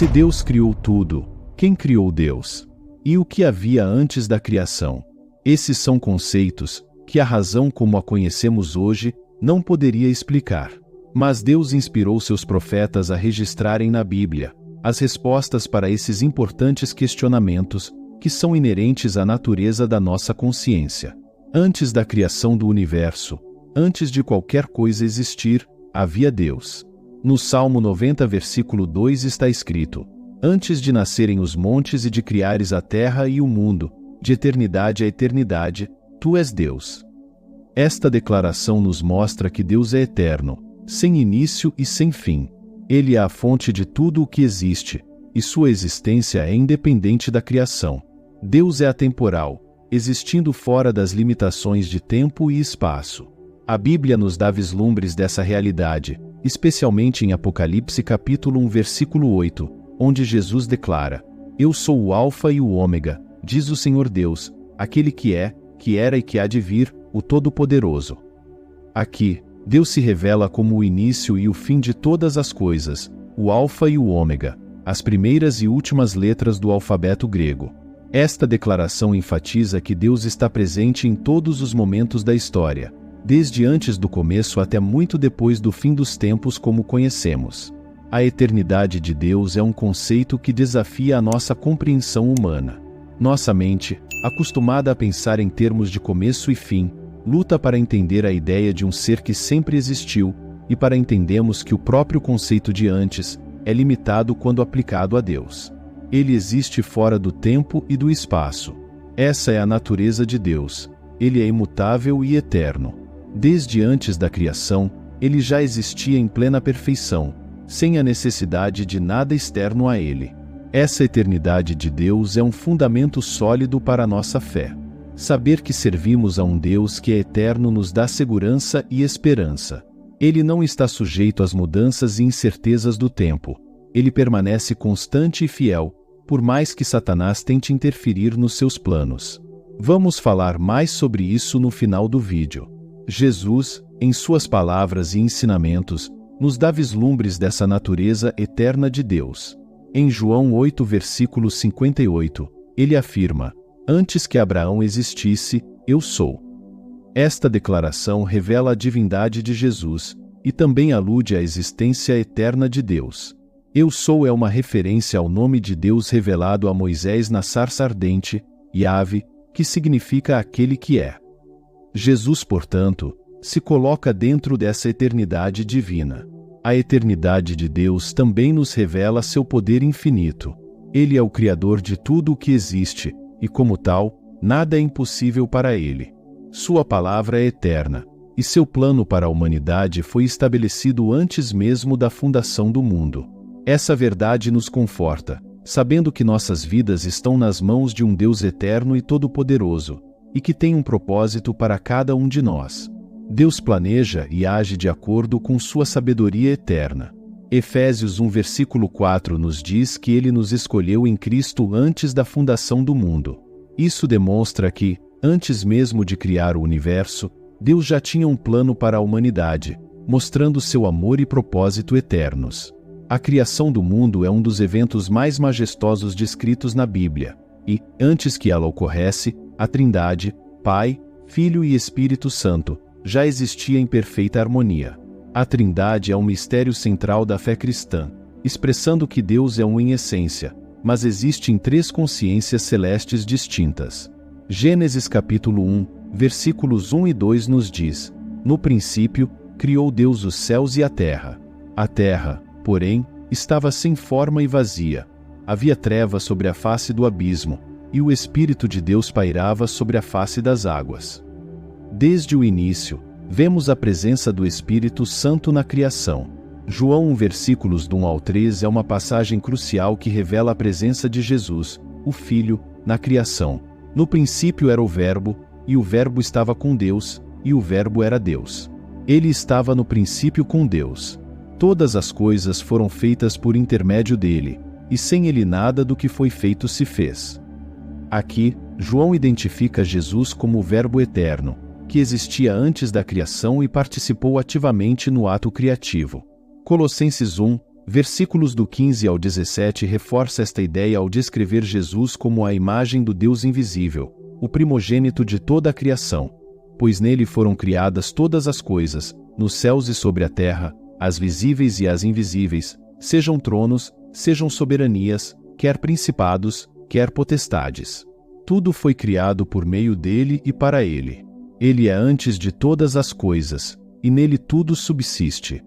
Se Deus criou tudo, quem criou Deus? E o que havia antes da criação? Esses são conceitos que a razão como a conhecemos hoje não poderia explicar. Mas Deus inspirou seus profetas a registrarem na Bíblia as respostas para esses importantes questionamentos que são inerentes à natureza da nossa consciência. Antes da criação do universo, antes de qualquer coisa existir, havia Deus. No Salmo 90, versículo 2 está escrito: antes de nascerem os montes e de criares a terra e o mundo, de eternidade a eternidade, tu és Deus. Esta declaração nos mostra que Deus é eterno, sem início e sem fim. Ele é a fonte de tudo o que existe, e sua existência é independente da criação. Deus é atemporal, existindo fora das limitações de tempo e espaço. A Bíblia nos dá vislumbres dessa realidade, especialmente em Apocalipse capítulo 1, versículo 8, onde Jesus declara: eu sou o Alfa e o Ômega, diz o Senhor Deus, aquele que é, que era e que há de vir, o Todo-Poderoso. Aqui, Deus se revela como o início e o fim de todas as coisas, o Alfa e o Ômega, as primeiras e últimas letras do alfabeto grego. Esta declaração enfatiza que Deus está presente em todos os momentos da história, desde antes do começo até muito depois do fim dos tempos como conhecemos. A eternidade de Deus é um conceito que desafia a nossa compreensão humana. Nossa mente, acostumada a pensar em termos de começo e fim, luta para entender a ideia de um ser que sempre existiu, e para entendermos que o próprio conceito de antes é limitado quando aplicado a Deus. Ele existe fora do tempo e do espaço. Essa é a natureza de Deus. Ele é imutável e eterno. Desde antes da criação, ele já existia em plena perfeição, sem a necessidade de nada externo a ele. Essa eternidade de Deus é um fundamento sólido para a nossa fé. Saber que servimos a um Deus que é eterno nos dá segurança e esperança. Ele não está sujeito às mudanças e incertezas do tempo. Ele permanece constante e fiel, por mais que Satanás tente interferir nos seus planos. Vamos falar mais sobre isso no final do vídeo. Jesus, em suas palavras e ensinamentos, nos dá vislumbres dessa natureza eterna de Deus. Em João 8, versículo 58, ele afirma: antes que Abraão existisse, eu sou. Esta declaração revela a divindade de Jesus, e também alude à existência eterna de Deus. Eu sou é uma referência ao nome de Deus revelado a Moisés na sarça ardente, Yahvé, que significa aquele que é. Jesus, portanto, se coloca dentro dessa eternidade divina. A eternidade de Deus também nos revela seu poder infinito. Ele é o Criador de tudo o que existe, e como tal, nada é impossível para ele. Sua palavra é eterna, e seu plano para a humanidade foi estabelecido antes mesmo da fundação do mundo. Essa verdade nos conforta, sabendo que nossas vidas estão nas mãos de um Deus eterno e todo-poderoso, e que tem um propósito para cada um de nós. Deus planeja e age de acordo com sua sabedoria eterna. Efésios 1, versículo 4 nos diz que ele nos escolheu em Cristo antes da fundação do mundo. Isso demonstra que, antes mesmo de criar o universo, Deus já tinha um plano para a humanidade, mostrando seu amor e propósito eternos. A criação do mundo é um dos eventos mais majestosos descritos na Bíblia, e, antes que ela ocorresse, a Trindade, Pai, Filho e Espírito Santo, já existia em perfeita harmonia. A Trindade é um mistério central da fé cristã, expressando que Deus é um em essência, mas existem três consciências celestes distintas. Gênesis capítulo 1, versículos 1 e 2 nos diz: no princípio, criou Deus os céus e a terra. A terra, porém, estava sem forma e vazia. Havia trevas sobre a face do abismo, e o Espírito de Deus pairava sobre a face das águas. Desde o início, vemos a presença do Espírito Santo na criação. João 1, versículos do 1 ao 3 é uma passagem crucial que revela a presença de Jesus, o Filho, na criação. No princípio era o Verbo, e o Verbo estava com Deus, e o Verbo era Deus. Ele estava no princípio com Deus. Todas as coisas foram feitas por intermédio dele, e sem ele nada do que foi feito se fez. Aqui, João identifica Jesus como o Verbo eterno, que existia antes da criação e participou ativamente no ato criativo. Colossenses 1, Versículos do 15 ao 17 reforça esta ideia ao descrever Jesus como a imagem do Deus invisível, o primogênito de toda a criação, pois nele foram criadas todas as coisas, nos céus e sobre a terra, as visíveis e as invisíveis, sejam tronos, sejam soberanias, quer principados, quer potestades. Tudo foi criado por meio dele e para ele. Ele é antes de todas as coisas, e nele tudo subsiste.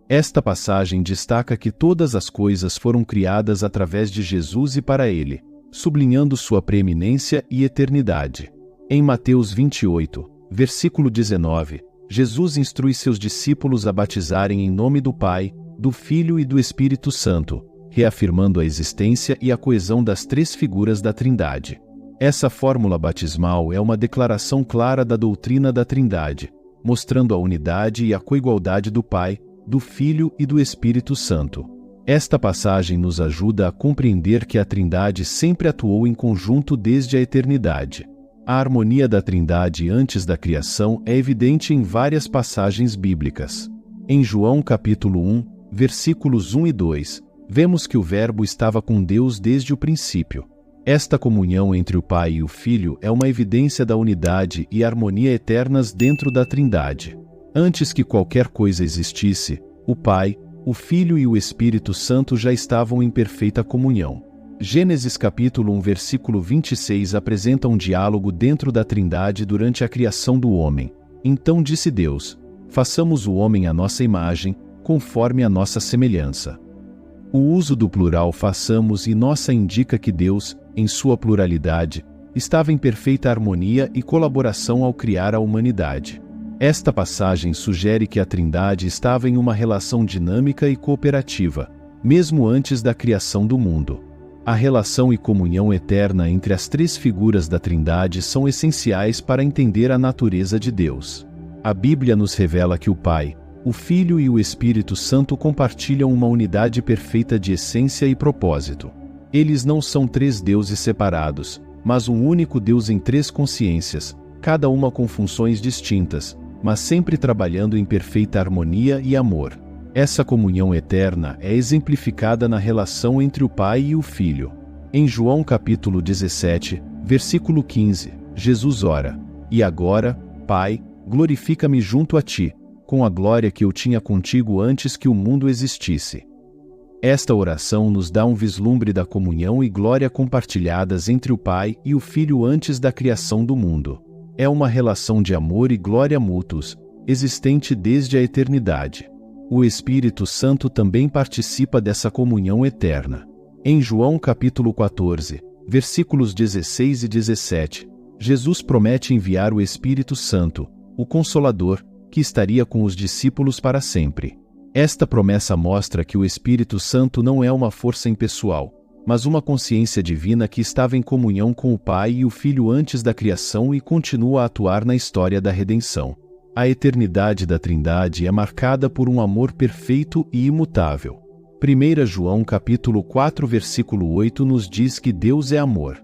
Esta passagem destaca que todas as coisas foram criadas através de Jesus e para ele, sublinhando sua preeminência e eternidade. Em Mateus 28, versículo 19, Jesus instrui seus discípulos a batizarem em nome do Pai, do Filho e do Espírito Santo, reafirmando a existência e a coesão das três figuras da Trindade. Essa fórmula batismal é uma declaração clara da doutrina da Trindade, mostrando a unidade e a coigualdade do Pai, do Filho e do Espírito Santo. Esta passagem nos ajuda a compreender que a Trindade sempre atuou em conjunto desde a eternidade. A harmonia da Trindade antes da criação é evidente em várias passagens bíblicas. Em João capítulo 1, versículos 1 e 2, vemos que o Verbo estava com Deus desde o princípio. Esta comunhão entre o Pai e o Filho é uma evidência da unidade e harmonia eternas dentro da Trindade. Antes que qualquer coisa existisse, o Pai, o Filho e o Espírito Santo já estavam em perfeita comunhão. Gênesis capítulo 1 versículo 26 apresenta um diálogo dentro da Trindade durante a criação do homem. Então disse Deus: façamos o homem à nossa imagem, conforme a nossa semelhança. O uso do plural façamos e nossa indica que Deus, em sua pluralidade, estava em perfeita harmonia e colaboração ao criar a humanidade. Esta passagem sugere que a Trindade estava em uma relação dinâmica e cooperativa, mesmo antes da criação do mundo. A relação e comunhão eterna entre as três figuras da Trindade são essenciais para entender a natureza de Deus. A Bíblia nos revela que o Pai, o Filho e o Espírito Santo compartilham uma unidade perfeita de essência e propósito. Eles não são três deuses separados, mas um único Deus em três consciências, cada uma com funções distintas, mas sempre trabalhando em perfeita harmonia e amor. Essa comunhão eterna é exemplificada na relação entre o Pai e o Filho. Em João capítulo 17, versículo 15, Jesus ora: E agora, Pai, glorifica-me junto a ti, com a glória que eu tinha contigo antes que o mundo existisse. Esta oração nos dá um vislumbre da comunhão e glória compartilhadas entre o Pai e o Filho antes da criação do mundo. É uma relação de amor e glória mútuos, existente desde a eternidade. O Espírito Santo também participa dessa comunhão eterna. Em João capítulo 14, versículos 16 e 17, Jesus promete enviar o Espírito Santo, o Consolador, que estaria com os discípulos para sempre. Esta promessa mostra que o Espírito Santo não é uma força impessoal, mas uma consciência divina que estava em comunhão com o Pai e o Filho antes da criação e continua a atuar na história da redenção. A eternidade da Trindade é marcada por um amor perfeito e imutável. 1 João capítulo 4 versículo 8 nos diz que Deus é amor.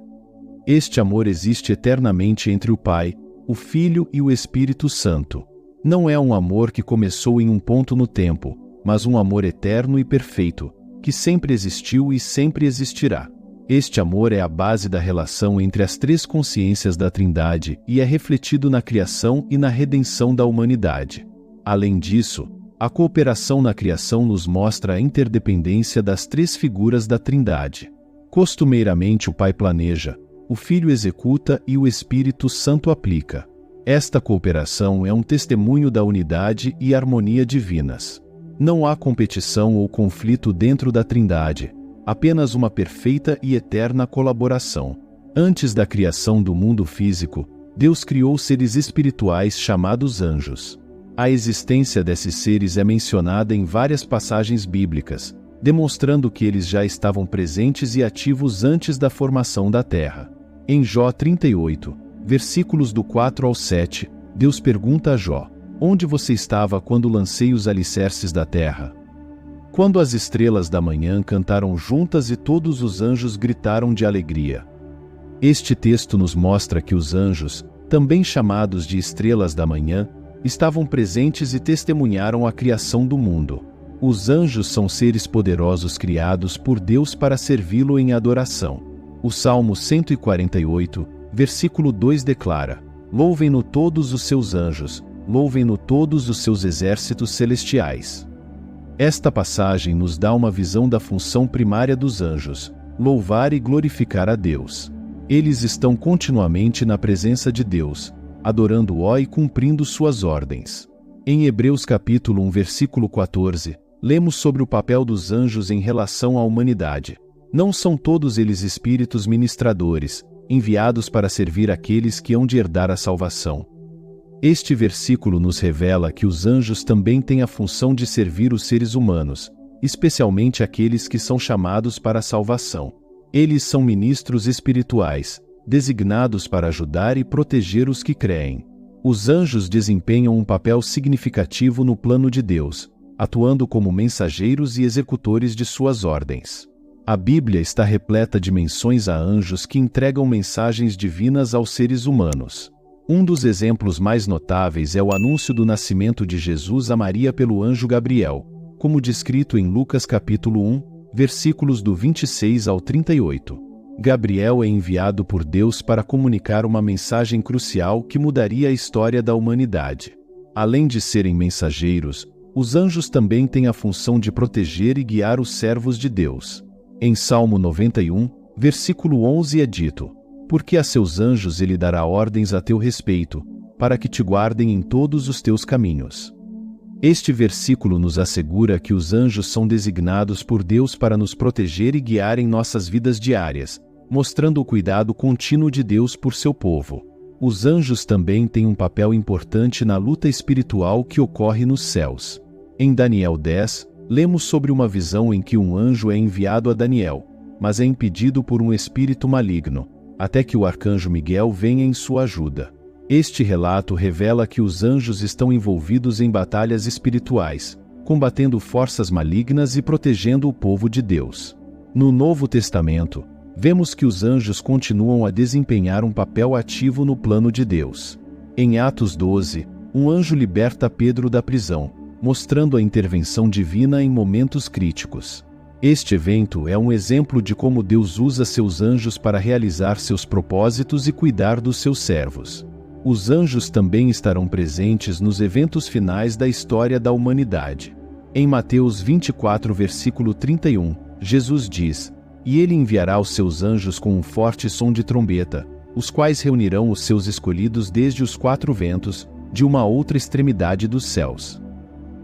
Este amor existe eternamente entre o Pai, o Filho e o Espírito Santo. Não é um amor que começou em um ponto no tempo, mas um amor eterno e perfeito, que sempre existiu e sempre existirá. Este amor é a base da relação entre as três consciências da Trindade e é refletido na criação e na redenção da humanidade. Além disso, a cooperação na criação nos mostra a interdependência das três figuras da Trindade. Costumeiramente o Pai planeja, o Filho executa e o Espírito Santo aplica. Esta cooperação é um testemunho da unidade e harmonia divinas. Não há competição ou conflito dentro da Trindade, apenas uma perfeita e eterna colaboração. Antes da criação do mundo físico, Deus criou seres espirituais chamados anjos. A existência desses seres é mencionada em várias passagens bíblicas, demonstrando que eles já estavam presentes e ativos antes da formação da Terra. Em Jó 38, versículos do 4 ao 7, Deus pergunta a Jó: onde você estava quando lancei os alicerces da terra? Quando as estrelas da manhã cantaram juntas e todos os anjos gritaram de alegria. Este texto nos mostra que os anjos, também chamados de estrelas da manhã, estavam presentes e testemunharam a criação do mundo. Os anjos são seres poderosos criados por Deus para servi-lo em adoração. O Salmo 148, versículo 2 declara: Louvem-no todos os seus anjos, louvem-no todos os seus exércitos celestiais. Esta passagem nos dá uma visão da função primária dos anjos: louvar e glorificar a Deus. Eles estão continuamente na presença de Deus, adorando-o e cumprindo suas ordens. Em Hebreus capítulo 1, versículo 14, lemos sobre o papel dos anjos em relação à humanidade. Não são todos eles espíritos ministradores, enviados para servir aqueles que hão de herdar a salvação. Este versículo nos revela que os anjos também têm a função de servir os seres humanos, especialmente aqueles que são chamados para a salvação. Eles são ministros espirituais, designados para ajudar e proteger os que creem. Os anjos desempenham um papel significativo no plano de Deus, atuando como mensageiros e executores de suas ordens. A Bíblia está repleta de menções a anjos que entregam mensagens divinas aos seres humanos. Um dos exemplos mais notáveis é o anúncio do nascimento de Jesus a Maria pelo anjo Gabriel, como descrito em Lucas capítulo 1, versículos do 26 ao 38. Gabriel é enviado por Deus para comunicar uma mensagem crucial que mudaria a história da humanidade. Além de serem mensageiros, os anjos também têm a função de proteger e guiar os servos de Deus. Em Salmo 91, versículo 11 é dito: Porque a seus anjos ele dará ordens a teu respeito, para que te guardem em todos os teus caminhos. Este versículo nos assegura que os anjos são designados por Deus para nos proteger e guiar em nossas vidas diárias, mostrando o cuidado contínuo de Deus por seu povo. Os anjos também têm um papel importante na luta espiritual que ocorre nos céus. Em Daniel 10, lemos sobre uma visão em que um anjo é enviado a Daniel, mas é impedido por um espírito maligno, até que o arcanjo Miguel venha em sua ajuda. Este relato revela que os anjos estão envolvidos em batalhas espirituais, combatendo forças malignas e protegendo o povo de Deus. No Novo Testamento, vemos que os anjos continuam a desempenhar um papel ativo no plano de Deus. Em Atos 12, um anjo liberta Pedro da prisão, mostrando a intervenção divina em momentos críticos. Este evento é um exemplo de como Deus usa seus anjos para realizar seus propósitos e cuidar dos seus servos. Os anjos também estarão presentes nos eventos finais da história da humanidade. Em Mateus 24, versículo 31, Jesus diz: E ele enviará os seus anjos com um forte som de trombeta, os quais reunirão os seus escolhidos desde os quatro ventos, de uma outra extremidade dos céus.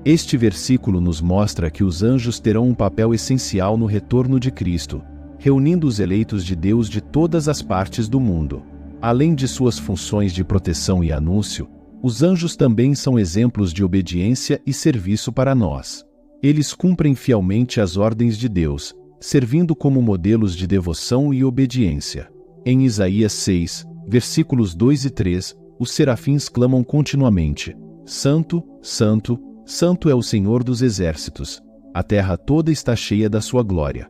Este versículo nos mostra que os anjos terão um papel essencial no retorno de Cristo, reunindo os eleitos de Deus de todas as partes do mundo. Além de suas funções de proteção e anúncio, os anjos também são exemplos de obediência e serviço para nós. Eles cumprem fielmente as ordens de Deus, servindo como modelos de devoção e obediência. Em Isaías 6, versículos 2 e 3, os serafins clamam continuamente: Santo, Santo, Santo é o Senhor dos exércitos, a terra toda está cheia da sua glória.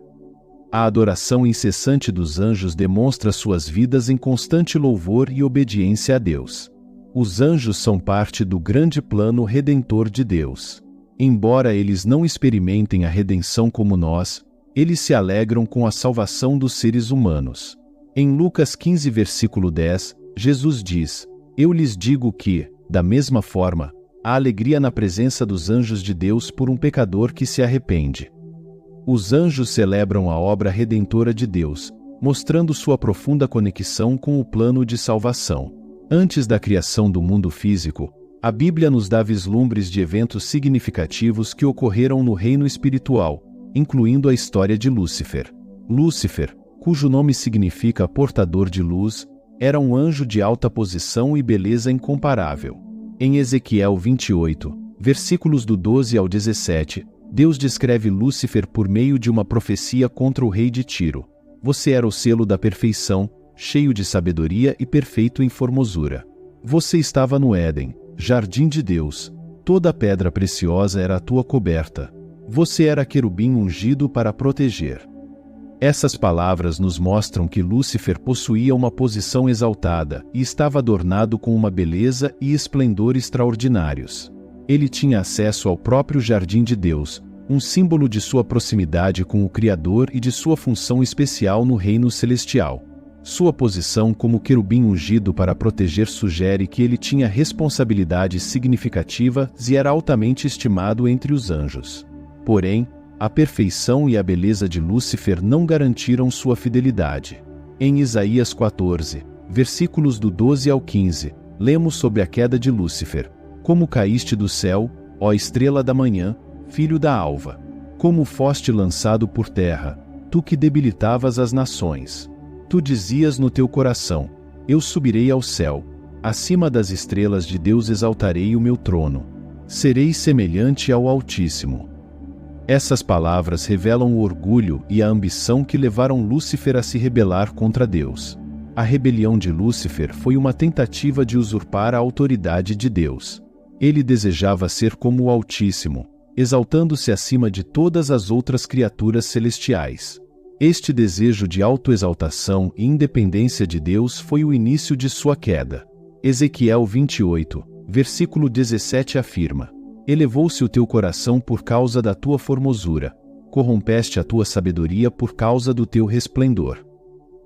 A adoração incessante dos anjos demonstra suas vidas em constante louvor e obediência a Deus. Os anjos são parte do grande plano redentor de Deus. Embora eles não experimentem a redenção como nós, eles se alegram com a salvação dos seres humanos. Em Lucas 15, versículo 10, Jesus diz: Eu lhes digo que, da mesma forma, há alegria na presença dos anjos de Deus por um pecador que se arrepende. Os anjos celebram a obra redentora de Deus, mostrando sua profunda conexão com o plano de salvação. Antes da criação do mundo físico, a Bíblia nos dá vislumbres de eventos significativos que ocorreram no reino espiritual, incluindo a história de Lúcifer. Lúcifer, cujo nome significa portador de luz, era um anjo de alta posição e beleza incomparável. Em Ezequiel 28, versículos do 12 ao 17, Deus descreve Lúcifer por meio de uma profecia contra o rei de Tiro. Você era o selo da perfeição, cheio de sabedoria e perfeito em formosura. Você estava no Éden, jardim de Deus. Toda pedra preciosa era a tua coberta. Você era querubim ungido para proteger. Essas palavras nos mostram que Lúcifer possuía uma posição exaltada e estava adornado com uma beleza e esplendor extraordinários. Ele tinha acesso ao próprio jardim de Deus, um símbolo de sua proximidade com o Criador e de sua função especial no reino celestial. Sua posição como querubim ungido para proteger sugere que ele tinha responsabilidades significativas e era altamente estimado entre os anjos. Porém, a perfeição e a beleza de Lúcifer não garantiram sua fidelidade. Em Isaías 14, versículos do 12 ao 15, lemos sobre a queda de Lúcifer. Como caíste do céu, ó estrela da manhã, filho da alva! Como foste lançado por terra, tu que debilitavas as nações! Tu dizias no teu coração: eu subirei ao céu, acima das estrelas de Deus exaltarei o meu trono. Serei semelhante ao Altíssimo. Essas palavras revelam o orgulho e a ambição que levaram Lúcifer a se rebelar contra Deus. A rebelião de Lúcifer foi uma tentativa de usurpar a autoridade de Deus. Ele desejava ser como o Altíssimo, exaltando-se acima de todas as outras criaturas celestiais. Este desejo de autoexaltação e independência de Deus foi o início de sua queda. Ezequiel 28, versículo 17 afirma: elevou-se o teu coração por causa da tua formosura, corrompeste a tua sabedoria por causa do teu resplendor.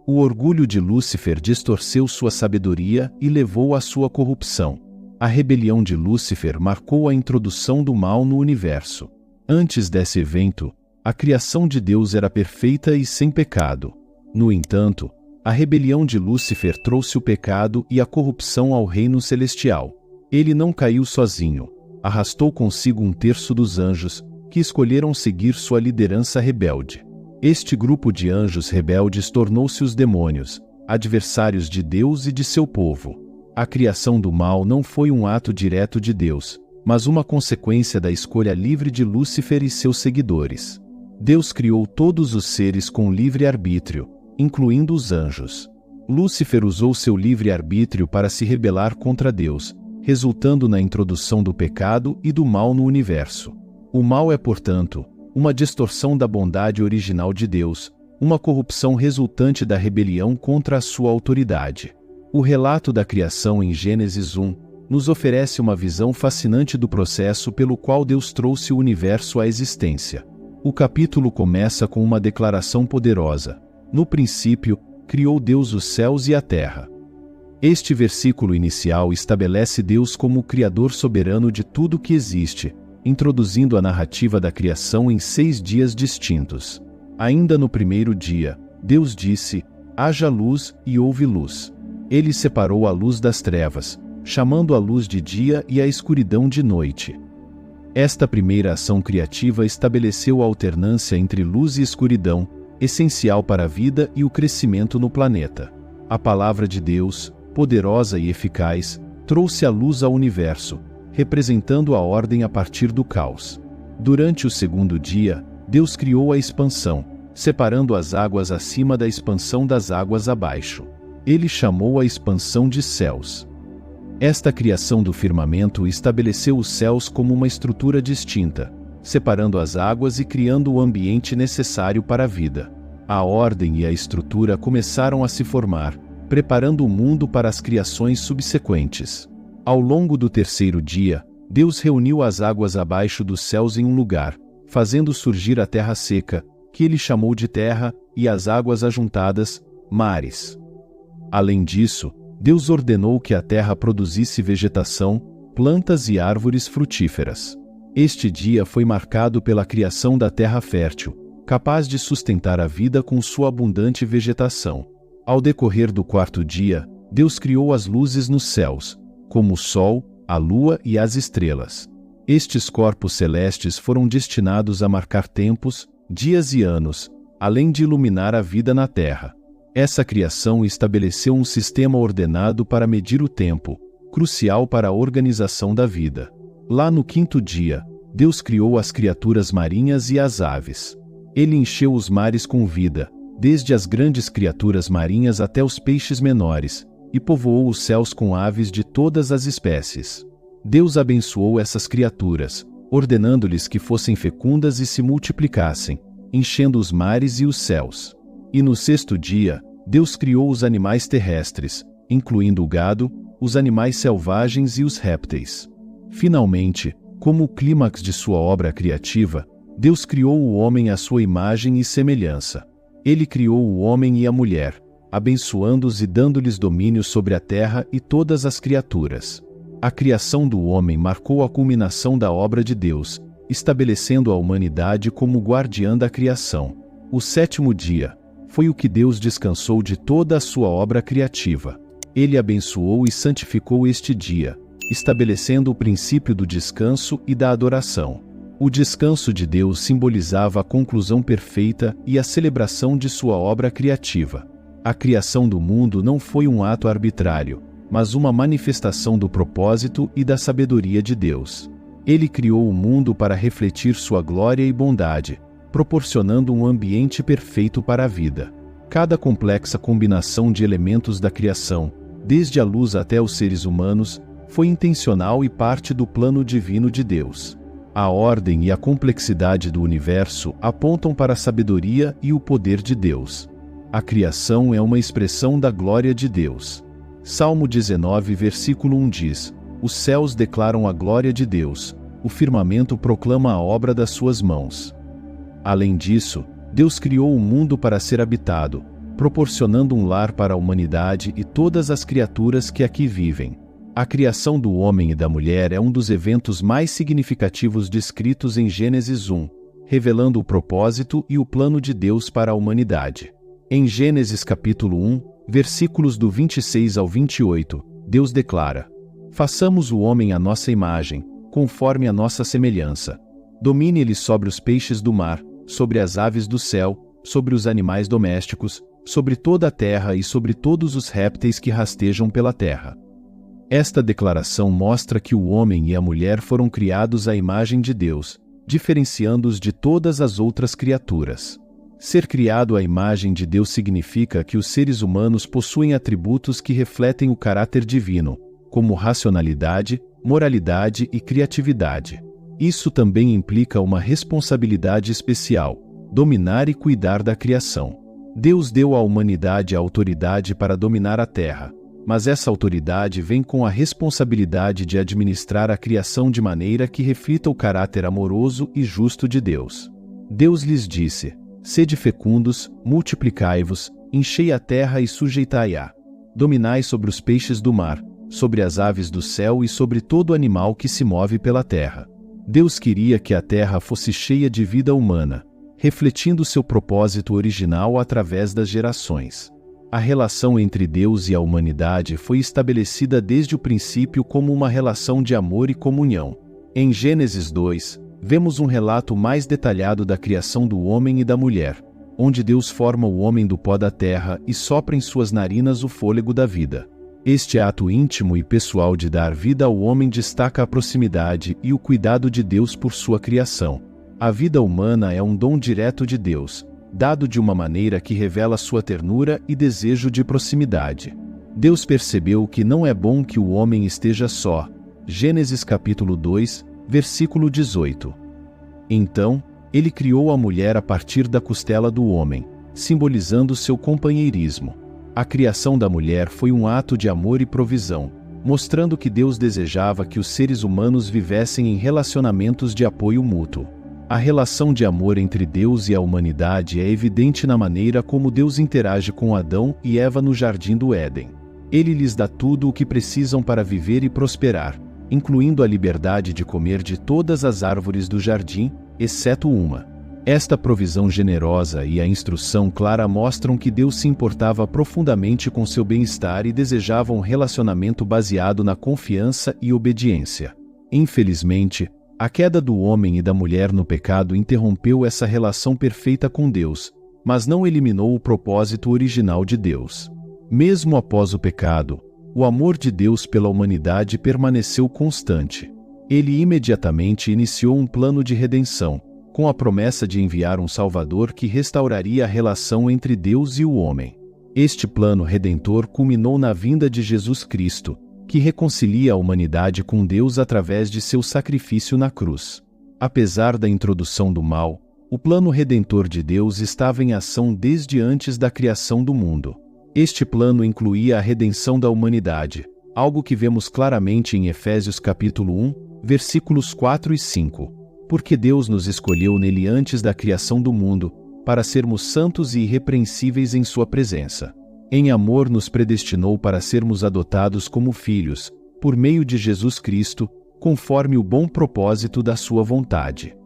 O orgulho de Lúcifer distorceu sua sabedoria e levou à sua corrupção. A rebelião de Lúcifer marcou a introdução do mal no universo. Antes desse evento, a criação de Deus era perfeita e sem pecado. No entanto, a rebelião de Lúcifer trouxe o pecado e a corrupção ao reino celestial. Ele não caiu sozinho. Arrastou consigo um terço dos anjos, que escolheram seguir sua liderança rebelde. Este grupo de anjos rebeldes tornou-se os demônios, adversários de Deus e de seu povo. A criação do mal não foi um ato direto de Deus, mas uma consequência da escolha livre de Lúcifer e seus seguidores. Deus criou todos os seres com livre-arbítrio, incluindo os anjos. Lúcifer usou seu livre-arbítrio para se rebelar contra Deus, resultando na introdução do pecado e do mal no universo. O mal é, portanto, uma distorção da bondade original de Deus, uma corrupção resultante da rebelião contra a sua autoridade. O relato da criação em Gênesis 1 nos oferece uma visão fascinante do processo pelo qual Deus trouxe o universo à existência. O capítulo começa com uma declaração poderosa: no princípio, criou Deus os céus e a terra. Este versículo inicial estabelece Deus como o Criador soberano de tudo que existe, introduzindo a narrativa da criação em 6 dias distintos. Ainda no primeiro dia, Deus disse: haja luz, e houve luz. Ele separou a luz das trevas, chamando a luz de dia e a escuridão de noite. Esta primeira ação criativa estabeleceu a alternância entre luz e escuridão, essencial para a vida e o crescimento no planeta. A palavra de Deus, poderosa e eficaz, trouxe a luz ao universo, representando a ordem a partir do caos. Durante o segundo dia, Deus criou a expansão, separando as águas acima da expansão das águas abaixo. Ele chamou a expansão de céus. Esta criação do firmamento estabeleceu os céus como uma estrutura distinta, separando as águas e criando o ambiente necessário para a vida. A ordem e a estrutura começaram a se formar, preparando o mundo para as criações subsequentes. Ao longo do terceiro dia, Deus reuniu as águas abaixo dos céus em um lugar, fazendo surgir a terra seca, que ele chamou de terra, e as águas ajuntadas, mares. Além disso, Deus ordenou que a terra produzisse vegetação, plantas e árvores frutíferas. Este dia foi marcado pela criação da terra fértil, capaz de sustentar a vida com sua abundante vegetação. Ao decorrer do quarto dia, Deus criou as luzes nos céus, como o sol, a lua e as estrelas. Estes corpos celestes foram destinados a marcar tempos, dias e anos, além de iluminar a vida na terra. Essa criação estabeleceu um sistema ordenado para medir o tempo, crucial para a organização da vida. Lá no quinto dia, Deus criou as criaturas marinhas e as aves. Ele encheu os mares com vida, desde as grandes criaturas marinhas até os peixes menores, e povoou os céus com aves de todas as espécies. Deus abençoou essas criaturas, ordenando-lhes que fossem fecundas e se multiplicassem, enchendo os mares e os céus. E no sexto dia, Deus criou os animais terrestres, incluindo o gado, os animais selvagens e os répteis. Finalmente, como o clímax de sua obra criativa, Deus criou o homem à sua imagem e semelhança. Ele criou o homem e a mulher, abençoando-os e dando-lhes domínio sobre a terra e todas as criaturas. A criação do homem marcou a culminação da obra de Deus, estabelecendo a humanidade como guardiã da criação. O sétimo dia foi o que Deus descansou de toda a sua obra criativa. Ele abençoou e santificou este dia, estabelecendo o princípio do descanso e da adoração. O descanso de Deus simbolizava a conclusão perfeita e a celebração de sua obra criativa. A criação do mundo não foi um ato arbitrário, mas uma manifestação do propósito e da sabedoria de Deus. Ele criou o mundo para refletir sua glória e bondade, proporcionando um ambiente perfeito para a vida. Cada complexa combinação de elementos da criação, desde a luz até os seres humanos, foi intencional e parte do plano divino de Deus. A ordem e a complexidade do universo apontam para a sabedoria e o poder de Deus. A criação é uma expressão da glória de Deus. Salmo 19, versículo 1 diz: Os céus declaram a glória de Deus, o firmamento proclama a obra das suas mãos. Além disso, Deus criou o mundo para ser habitado, proporcionando um lar para a humanidade e todas as criaturas que aqui vivem. A criação do homem e da mulher é um dos eventos mais significativos descritos em Gênesis 1, revelando o propósito e o plano de Deus para a humanidade. Em Gênesis capítulo 1, versículos do 26 ao 28, Deus declara: Façamos o homem à nossa imagem, conforme a nossa semelhança. Domine ele sobre os peixes do mar, sobre as aves do céu, sobre os animais domésticos, sobre toda a terra e sobre todos os répteis que rastejam pela terra. Esta declaração mostra que o homem e a mulher foram criados à imagem de Deus, diferenciando-os de todas as outras criaturas. Ser criado à imagem de Deus significa que os seres humanos possuem atributos que refletem o caráter divino, como racionalidade, moralidade e criatividade. Isso também implica uma responsabilidade especial: dominar e cuidar da criação. Deus deu à humanidade a autoridade para dominar a terra, mas essa autoridade vem com a responsabilidade de administrar a criação de maneira que reflita o caráter amoroso e justo de Deus. Deus lhes disse: Sede fecundos, multiplicai-vos, enchei a terra e sujeitai-a. Dominai sobre os peixes do mar, sobre as aves do céu e sobre todo animal que se move pela terra. Deus queria que a terra fosse cheia de vida humana, refletindo seu propósito original através das gerações. A relação entre Deus e a humanidade foi estabelecida desde o princípio como uma relação de amor e comunhão. Em Gênesis 2, vemos um relato mais detalhado da criação do homem e da mulher, onde Deus forma o homem do pó da terra e sopra em suas narinas o fôlego da vida. Este ato íntimo e pessoal de dar vida ao homem destaca a proximidade e o cuidado de Deus por sua criação. A vida humana é um dom direto de Deus, dado de uma maneira que revela sua ternura e desejo de proximidade. Deus percebeu que não é bom que o homem esteja só. Gênesis capítulo 2, versículo 18. Então, ele criou a mulher a partir da costela do homem, simbolizando seu companheirismo. A criação da mulher foi um ato de amor e provisão, mostrando que Deus desejava que os seres humanos vivessem em relacionamentos de apoio mútuo. A relação de amor entre Deus e a humanidade é evidente na maneira como Deus interage com Adão e Eva no jardim do Éden. Ele lhes dá tudo o que precisam para viver e prosperar, incluindo a liberdade de comer de todas as árvores do jardim, exceto uma. Esta provisão generosa e a instrução clara mostram que Deus se importava profundamente com seu bem-estar e desejava um relacionamento baseado na confiança e obediência. Infelizmente, a queda do homem e da mulher no pecado interrompeu essa relação perfeita com Deus, mas não eliminou o propósito original de Deus. Mesmo após o pecado, o amor de Deus pela humanidade permaneceu constante. Ele imediatamente iniciou um plano de redenção, com a promessa de enviar um Salvador que restauraria a relação entre Deus e o homem. Este plano redentor culminou na vinda de Jesus Cristo, que reconcilia a humanidade com Deus através de seu sacrifício na cruz. Apesar da introdução do mal, o plano redentor de Deus estava em ação desde antes da criação do mundo. Este plano incluía a redenção da humanidade, algo que vemos claramente em Efésios capítulo 1, versículos 4 e 5. Porque Deus nos escolheu nele antes da criação do mundo, para sermos santos e irrepreensíveis em sua presença. Em amor nos predestinou para sermos adotados como filhos, por meio de Jesus Cristo, conforme o bom propósito da sua vontade.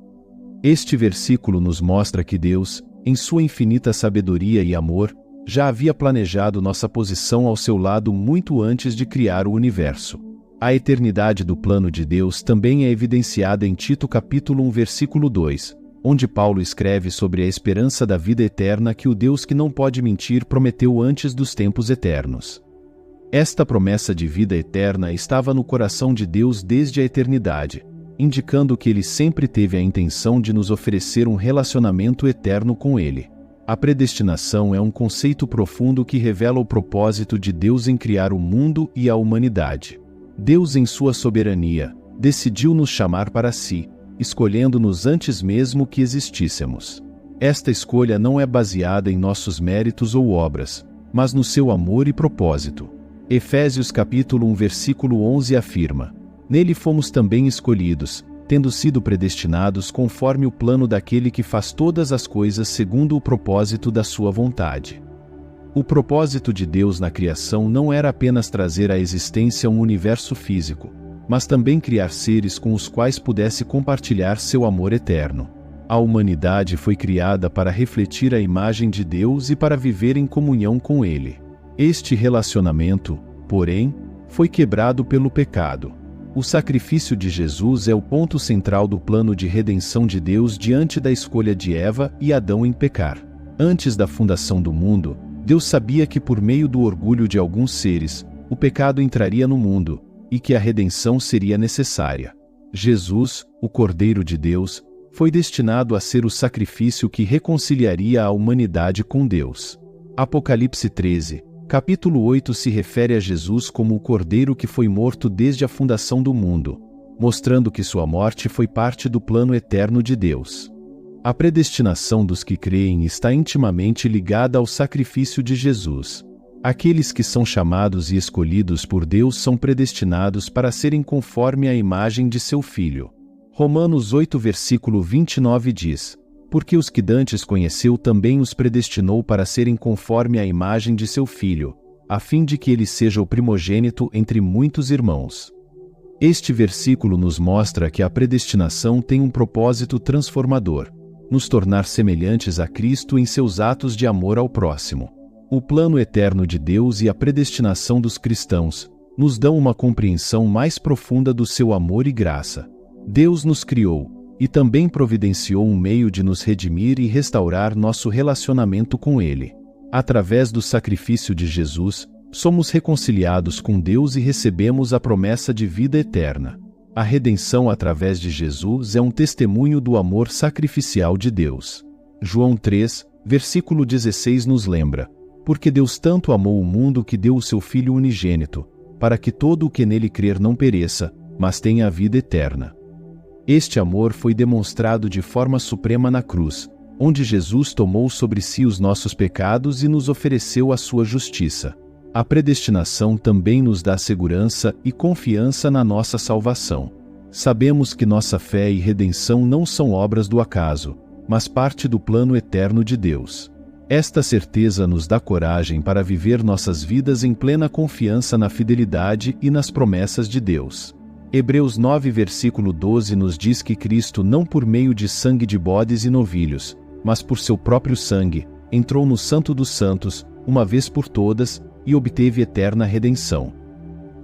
Este versículo nos mostra que Deus, em sua infinita sabedoria e amor, já havia planejado nossa posição ao seu lado muito antes de criar o universo. A eternidade do plano de Deus também é evidenciada em Tito capítulo 1 versículo 2, onde Paulo escreve sobre a esperança da vida eterna que o Deus que não pode mentir prometeu antes dos tempos eternos. Esta promessa de vida eterna estava no coração de Deus desde a eternidade, indicando que ele sempre teve a intenção de nos oferecer um relacionamento eterno com ele. A predestinação é um conceito profundo que revela o propósito de Deus em criar o mundo e a humanidade. Deus, em sua soberania, decidiu nos chamar para si, escolhendo-nos antes mesmo que existíssemos. Esta escolha não é baseada em nossos méritos ou obras, mas no seu amor e propósito. Efésios capítulo 1 versículo 11 afirma: Nele fomos também escolhidos, tendo sido predestinados conforme o plano daquele que faz todas as coisas segundo o propósito da sua vontade. O propósito de Deus na criação não era apenas trazer à existência um universo físico, mas também criar seres com os quais pudesse compartilhar seu amor eterno. A humanidade foi criada para refletir a imagem de Deus e para viver em comunhão com Ele. Este relacionamento, porém, foi quebrado pelo pecado. O sacrifício de Jesus é o ponto central do plano de redenção de Deus diante da escolha de Eva e Adão em pecar. Antes da fundação do mundo, Deus sabia que por meio do orgulho de alguns seres, o pecado entraria no mundo, e que a redenção seria necessária. Jesus, o Cordeiro de Deus, foi destinado a ser o sacrifício que reconciliaria a humanidade com Deus. Apocalipse 13, capítulo 8 se refere a Jesus como o Cordeiro que foi morto desde a fundação do mundo, mostrando que sua morte foi parte do plano eterno de Deus. A predestinação dos que creem está intimamente ligada ao sacrifício de Jesus. Aqueles que são chamados e escolhidos por Deus são predestinados para serem conforme a imagem de seu Filho. Romanos 8 versículo 29 diz: Porque os que dantes conheceu também os predestinou para serem conforme a imagem de seu Filho, a fim de que ele seja o primogênito entre muitos irmãos. Este versículo nos mostra que a predestinação tem um propósito transformador: nos tornar semelhantes a Cristo em seus atos de amor ao próximo. O plano eterno de Deus e a predestinação dos cristãos nos dão uma compreensão mais profunda do seu amor e graça. Deus nos criou e também providenciou um meio de nos redimir e restaurar nosso relacionamento com Ele. Através do sacrifício de Jesus, somos reconciliados com Deus e recebemos a promessa de vida eterna. A redenção através de Jesus é um testemunho do amor sacrificial de Deus. João 3, versículo 16 nos lembra: Porque Deus tanto amou o mundo que deu o seu Filho unigênito, para que todo o que nele crer não pereça, mas tenha a vida eterna. Este amor foi demonstrado de forma suprema na cruz, onde Jesus tomou sobre si os nossos pecados e nos ofereceu a sua justiça. A predestinação também nos dá segurança e confiança na nossa salvação. Sabemos que nossa fé e redenção não são obras do acaso, mas parte do plano eterno de Deus. Esta certeza nos dá coragem para viver nossas vidas em plena confiança na fidelidade e nas promessas de Deus. Hebreus 9 versículo 12 nos diz que Cristo, não por meio de sangue de bodes e novilhos, mas por seu próprio sangue, entrou no Santo dos Santos, uma vez por todas, e obteve eterna redenção.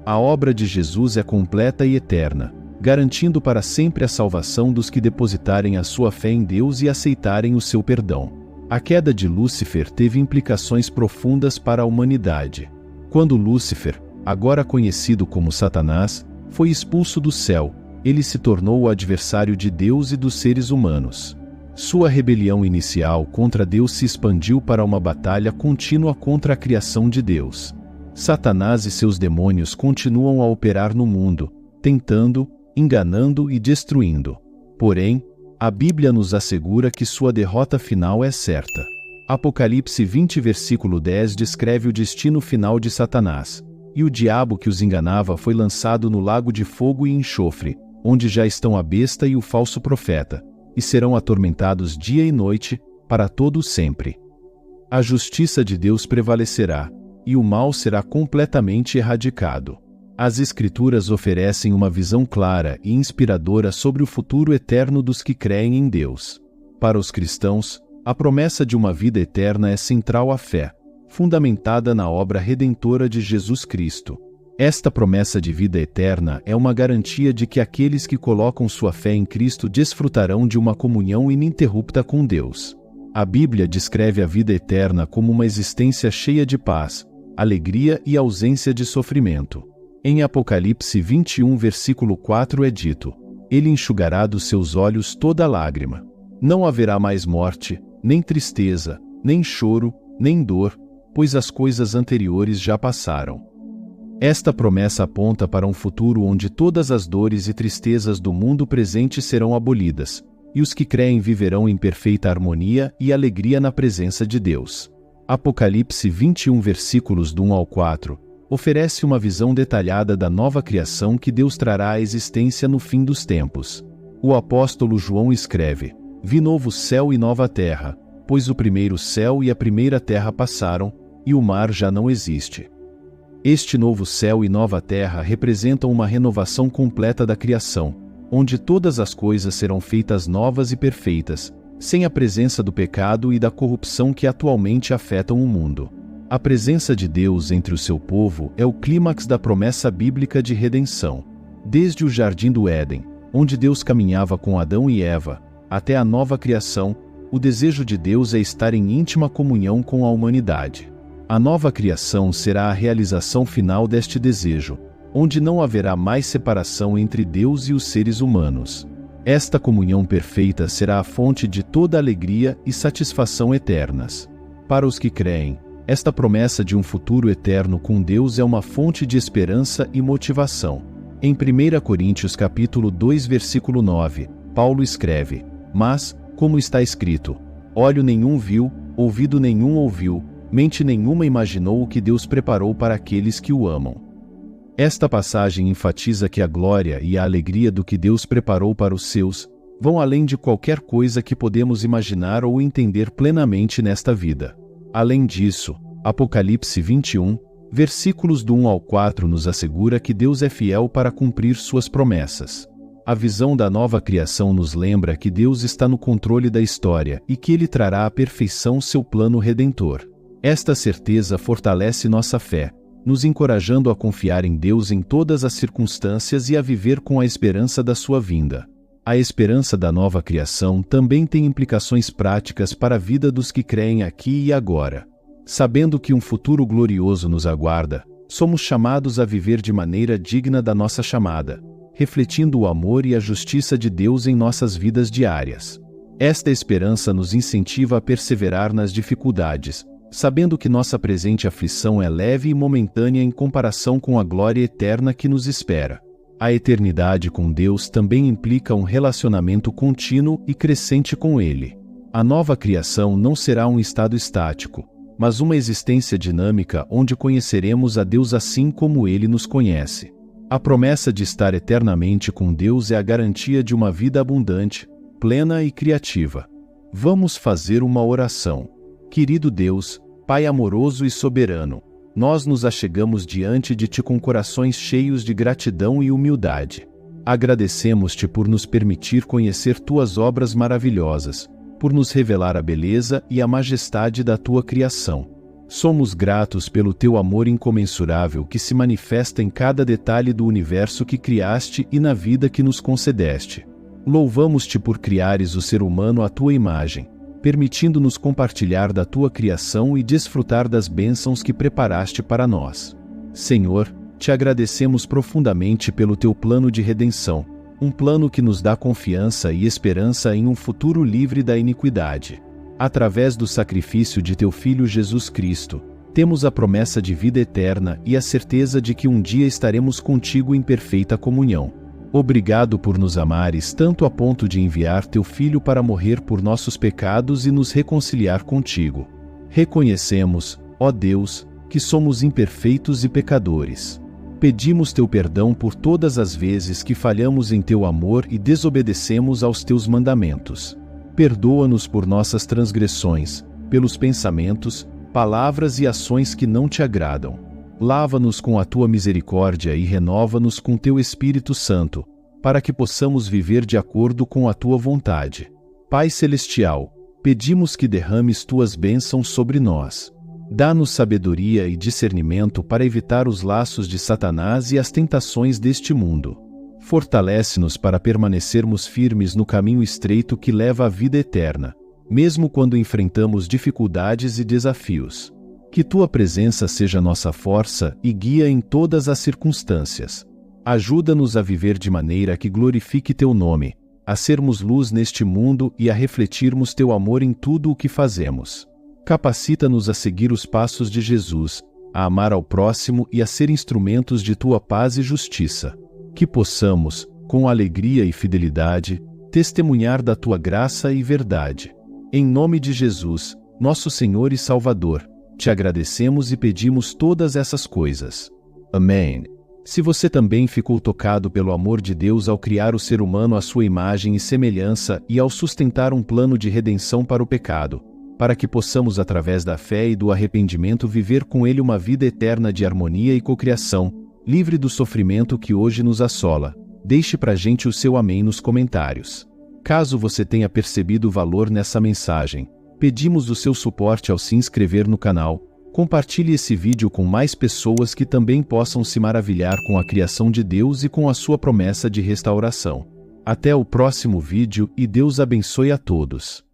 A obra de Jesus é completa e eterna, garantindo para sempre a salvação dos que depositarem a sua fé em Deus e aceitarem o seu perdão. A queda de Lúcifer teve implicações profundas para a humanidade. Quando Lúcifer, agora conhecido como Satanás, foi expulso do céu, ele se tornou o adversário de Deus e dos seres humanos. Sua rebelião inicial contra Deus se expandiu para uma batalha contínua contra a criação de Deus. Satanás e seus demônios continuam a operar no mundo, tentando, enganando e destruindo. Porém, a Bíblia nos assegura que sua derrota final é certa. Apocalipse 20 versículo 10 descreve o destino final de Satanás. E o diabo que os enganava foi lançado no lago de fogo e enxofre, onde já estão a besta e o falso profeta, e serão atormentados dia e noite, para todo sempre. A justiça de Deus prevalecerá, e o mal será completamente erradicado. As Escrituras oferecem uma visão clara e inspiradora sobre o futuro eterno dos que creem em Deus. Para os cristãos, a promessa de uma vida eterna é central à fé, fundamentada na obra redentora de Jesus Cristo. Esta promessa de vida eterna é uma garantia de que aqueles que colocam sua fé em Cristo desfrutarão de uma comunhão ininterrupta com Deus. A Bíblia descreve a vida eterna como uma existência cheia de paz, alegria e ausência de sofrimento. Em Apocalipse 21, versículo 4 é dito: Ele enxugará dos seus olhos toda lágrima. Não haverá mais morte, nem tristeza, nem choro, nem dor, pois as coisas anteriores já passaram. Esta promessa aponta para um futuro onde todas as dores e tristezas do mundo presente serão abolidas, e os que creem viverão em perfeita harmonia e alegria na presença de Deus. Apocalipse 21, versículos do 1 ao 4, oferece uma visão detalhada da nova criação que Deus trará à existência no fim dos tempos. O apóstolo João escreve: Vi novo céu e nova terra, pois o primeiro céu e a primeira terra passaram, e o mar já não existe. Este novo céu e nova terra representam uma renovação completa da criação, onde todas as coisas serão feitas novas e perfeitas, sem a presença do pecado e da corrupção que atualmente afetam o mundo. A presença de Deus entre o seu povo é o clímax da promessa bíblica de redenção. Desde o Jardim do Éden, onde Deus caminhava com Adão e Eva, até a nova criação, o desejo de Deus é estar em íntima comunhão com a humanidade. A nova criação será a realização final deste desejo, onde não haverá mais separação entre Deus e os seres humanos. Esta comunhão perfeita será a fonte de toda alegria e satisfação eternas. Para os que creem, esta promessa de um futuro eterno com Deus é uma fonte de esperança e motivação. Em 1 Coríntios capítulo 2, versículo 9, Paulo escreve: Mas, como está escrito, olho nenhum viu, ouvido nenhum ouviu, mente nenhuma imaginou o que Deus preparou para aqueles que o amam. Esta passagem enfatiza que a glória e a alegria do que Deus preparou para os seus vão além de qualquer coisa que podemos imaginar ou entender plenamente nesta vida. Além disso, Apocalipse 21, versículos do 1 ao 4 nos assegura que Deus é fiel para cumprir suas promessas. A visão da nova criação nos lembra que Deus está no controle da história e que Ele trará à perfeição seu plano redentor. Esta certeza fortalece nossa fé, nos encorajando a confiar em Deus em todas as circunstâncias e a viver com a esperança da sua vinda. A esperança da nova criação também tem implicações práticas para a vida dos que creem aqui e agora. Sabendo que um futuro glorioso nos aguarda, somos chamados a viver de maneira digna da nossa chamada, refletindo o amor e a justiça de Deus em nossas vidas diárias. Esta esperança nos incentiva a perseverar nas dificuldades, sabendo que nossa presente aflição é leve e momentânea em comparação com a glória eterna que nos espera. A eternidade com Deus também implica um relacionamento contínuo e crescente com Ele. A nova criação não será um estado estático, mas uma existência dinâmica onde conheceremos a Deus assim como Ele nos conhece. A promessa de estar eternamente com Deus é a garantia de uma vida abundante, plena e criativa. Vamos fazer uma oração. Querido Deus, Pai amoroso e soberano, nós nos achegamos diante de Ti com corações cheios de gratidão e humildade. Agradecemos-Te por nos permitir conhecer Tuas obras maravilhosas, por nos revelar a beleza e a majestade da Tua criação. Somos gratos pelo Teu amor incomensurável que se manifesta em cada detalhe do universo que criaste e na vida que nos concedeste. Louvamos-Te por criares o ser humano à Tua imagem, permitindo-nos compartilhar da Tua criação e desfrutar das bênçãos que preparaste para nós. Senhor, Te agradecemos profundamente pelo Teu plano de redenção, um plano que nos dá confiança e esperança em um futuro livre da iniquidade. Através do sacrifício de Teu Filho Jesus Cristo, temos a promessa de vida eterna e a certeza de que um dia estaremos contigo em perfeita comunhão. Obrigado por nos amares tanto a ponto de enviar Teu Filho para morrer por nossos pecados e nos reconciliar contigo. Reconhecemos, ó Deus, que somos imperfeitos e pecadores. Pedimos teu perdão por todas as vezes que falhamos em teu amor e desobedecemos aos teus mandamentos. Perdoa-nos por nossas transgressões, pelos pensamentos, palavras e ações que não te agradam. Lava-nos com a tua misericórdia e renova-nos com teu Espírito Santo, para que possamos viver de acordo com a tua vontade. Pai Celestial, pedimos que derrames tuas bênçãos sobre nós. Dá-nos sabedoria e discernimento para evitar os laços de Satanás e as tentações deste mundo. Fortalece-nos para permanecermos firmes no caminho estreito que leva à vida eterna, mesmo quando enfrentamos dificuldades e desafios. Que tua presença seja nossa força e guia em todas as circunstâncias. Ajuda-nos a viver de maneira que glorifique teu nome, a sermos luz neste mundo e a refletirmos teu amor em tudo o que fazemos. Capacita-nos a seguir os passos de Jesus, a amar ao próximo e a ser instrumentos de tua paz e justiça. Que possamos, com alegria e fidelidade, testemunhar da tua graça e verdade. Em nome de Jesus, nosso Senhor e Salvador, te agradecemos e pedimos todas essas coisas. Amém. Se você também ficou tocado pelo amor de Deus ao criar o ser humano à sua imagem e semelhança e ao sustentar um plano de redenção para o pecado, para que possamos através da fé e do arrependimento viver com Ele uma vida eterna de harmonia e cocriação, livre do sofrimento que hoje nos assola, deixe pra gente o seu amém nos comentários. Caso você tenha percebido o valor nessa mensagem, pedimos o seu suporte ao se inscrever no canal, compartilhe esse vídeo com mais pessoas que também possam se maravilhar com a criação de Deus e com a sua promessa de restauração. Até o próximo vídeo e Deus abençoe a todos.